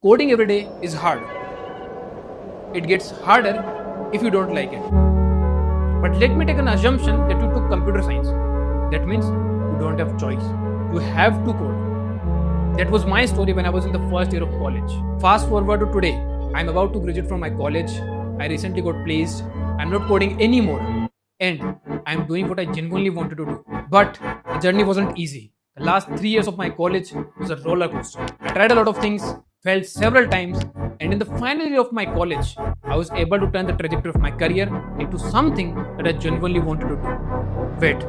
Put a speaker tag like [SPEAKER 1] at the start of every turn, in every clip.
[SPEAKER 1] Coding every day is hard. It gets harder if you don't like it. But let me take an assumption that you took computer science. That means you don't have choice. You have to code. That was my story when I was in the first year of college. Fast forward to today. I'm about to graduate from my college. I recently got placed. I'm not coding anymore. And I'm doing what I genuinely wanted to do. But the journey wasn't easy. The last 3 years of my college was a roller coaster. I tried a lot of things, failed several times, and in the final year of my college, I was able to turn the trajectory of my career into something that I genuinely wanted to do. Wait,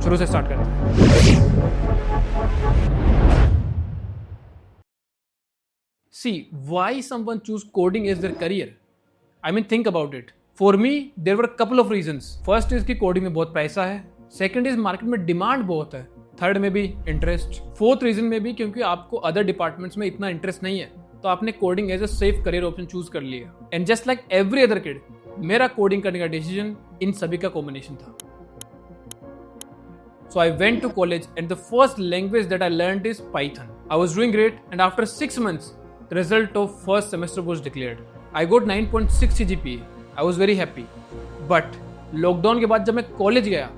[SPEAKER 1] शुरू से start करते हैं. See, why someone choose coding as their career? I mean, think about it. For me, there were a couple of reasons. First is कि coding में बहुत पैसा है. Second is market में demand बहुत है. थर्ड में भी इंटरेस्ट. फोर्थ रीजन में भी क्योंकि आपको अदर डिपार्टमेंट्स में इतना इंटरेस्ट नहीं है तो आपने coding as a safe career option choose कर लिया. And just like every other kid, मेरा कोडिंग करने का डिसीजन इन सभी का कॉम्बिनेशन था. So I went to college and the first language that I learned is Python. I was doing great and after 6 months, the result of first semester was declared. I got 9.6 CGPA. I was very happy. But lockdown के बाद जब मैं college गया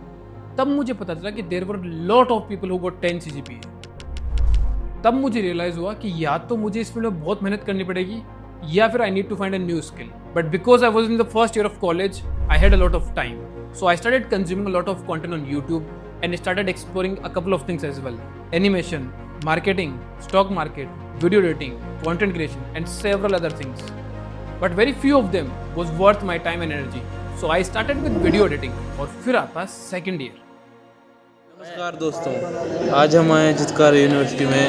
[SPEAKER 1] तब मुझे पता चला कि there were lot of people who got 10 CGPA. तब मुझे रियलाइज हुआ कि या तो मुझे इस फील्ड में बहुत मेहनत करनी पड़ेगी या फिर I need to find a new skill. But because I was in the first year of college, I had a lot of time. So I started consuming a lot of content on YouTube and started exploring a couple of things as well. Animation, marketing, stock market, video editing, content creation and several other things. But very few of them was worth my time and energy. So I started with video editing और फिर आता second year.
[SPEAKER 2] नमस्कार दोस्तों, आज हम आए चितकार university में.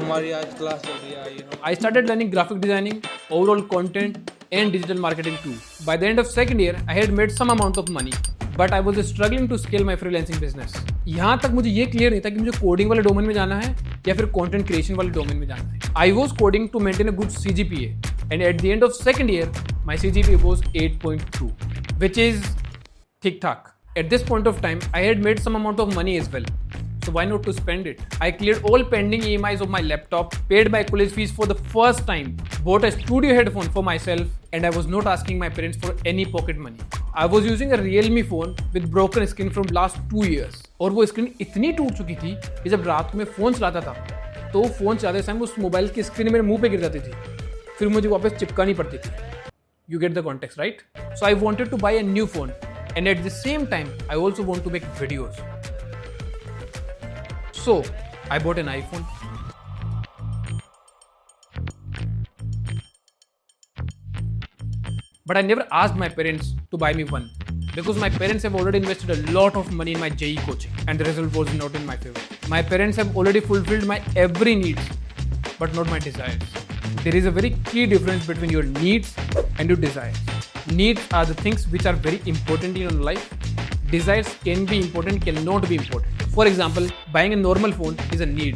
[SPEAKER 2] हमारी आज क्लास चल रही है.
[SPEAKER 1] I started learning graphic designing, overall content and digital marketing too. By the end of second year, I had made some amount of money. But I was struggling to scale my freelancing business. यहाँ तक मुझे ये clear नहीं था कि मुझे coding वाले domain में जाना है या फिर कंटेंट क्रिएशन वाले डोमेन में जाना है. I was coding to maintain a good CGPA and at the end of second year, my CGPA was 8.2, which is ठीक ठाक. At this point of time, I had made some amount of money as well. So why not to spend it? I cleared all pending EMIs of my laptop, paid my college fees for the first time, bought a studio headphone for myself, and I was not asking my parents for any pocket money. I was using a Realme phone with broken screen from last 2 years. और वो screen इतनी टूट चुकी थी कि जब रात को मैं फ़ोन चलाता था तो फ़ोन चलाते समय उस मोबाइल की स्क्रीन मेरे मुंह पे गिर जाती थी, फिर मुझे वापस चिपकानी पड़ती थी. You get the context, right? So I wanted to buy a new phone, and at the same time, I also want to make videos. So I bought an iPhone. But I never asked my parents to buy me one because my parents have already invested a lot of money in my JEE coaching and the result was not in my favor. My parents have already fulfilled my every need, but not my desires. There is a very key difference between your needs and your desires. Needs are the things which are very important in your life. Desires can be important, cannot be important. For example, buying a normal phone is a need,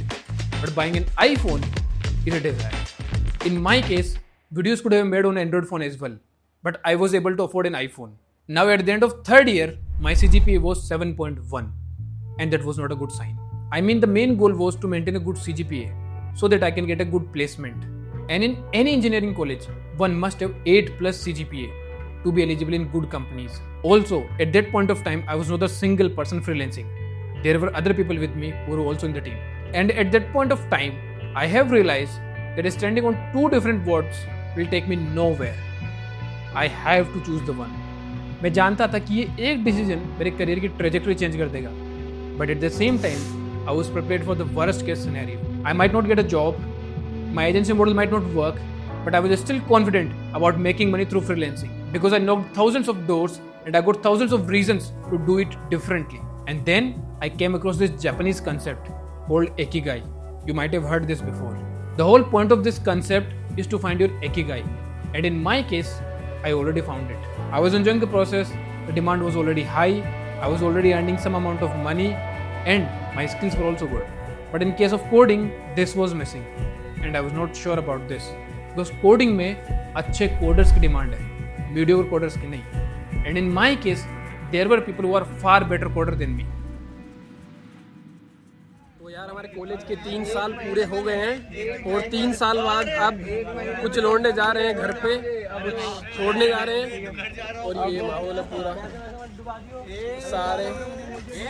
[SPEAKER 1] but buying an iPhone is a desire. In my case, videos could have been made on Android phone as well, but I was able to afford an iPhone. Now at the end of third year, my CGPA was 7.1 and that was not a good sign. I mean, the main goal was to maintain a good CGPA so that I can get a good placement. And in any engineering college, one must have 8 plus CGPA to be eligible in good companies. Also, at that point of time, I was not a single person freelancing. There were other people with me who were also in the team. And at that point of time, I have realized that standing on two different boards will take me nowhere. I have to choose the one. मैं जानता था कि ये एक decision मेरे career की trajectory change कर देगा. But at the same time, I was prepared for the worst case scenario. I might not get a job, my agency model might not work, but I was still confident about making money through freelancing because I knocked thousands of doors and I got thousands of reasons to do it differently. And then I came across this Japanese concept called Ikigai. You might have heard this before. The whole point of this concept is to find your Ikigai. And in my case, I already found it. I was enjoying the process, the demand was already high, I was already earning some amount of money, and my skills were also good. But in case of coding, this was missing. And I was not sure about this. Because coding में अच्छे coders की demand है, mediocre coders की नहीं. And in my case, there were people who are far better coder than me. तो यार हमारे
[SPEAKER 3] college के 3 साल पूरे हो गए हैं और 3 साल बाद अब कुछ लौंडे जा रहे हैं घर पे, छोड़ने जा रहे हैं और ये माहौल है पूरा,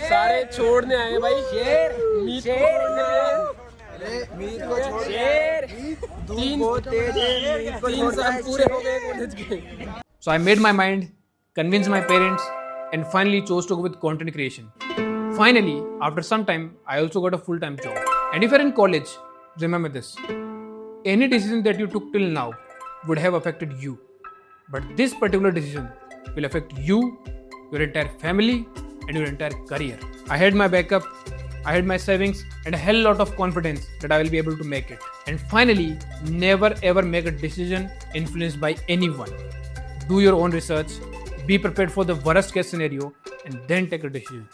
[SPEAKER 3] सारे छोड़ने आए भाई। मीत को छोड़ने आए, मीत को शेर 3 साल पूरे हो गए कॉलेज के।
[SPEAKER 1] So I made my mind, convinced my parents, and finally chose to go with content creation. Finally, after some time, I also got a full-time job. And if you're in college, remember this. Any decision that you took till now would have affected you. But this particular decision will affect you, your entire family, and your entire career. I had my backup, I had my savings, and a hell lot of confidence that I will be able to make it. And finally, never ever make a decision influenced by anyone. Do your own research, be prepared for the worst case scenario, and then take a decision.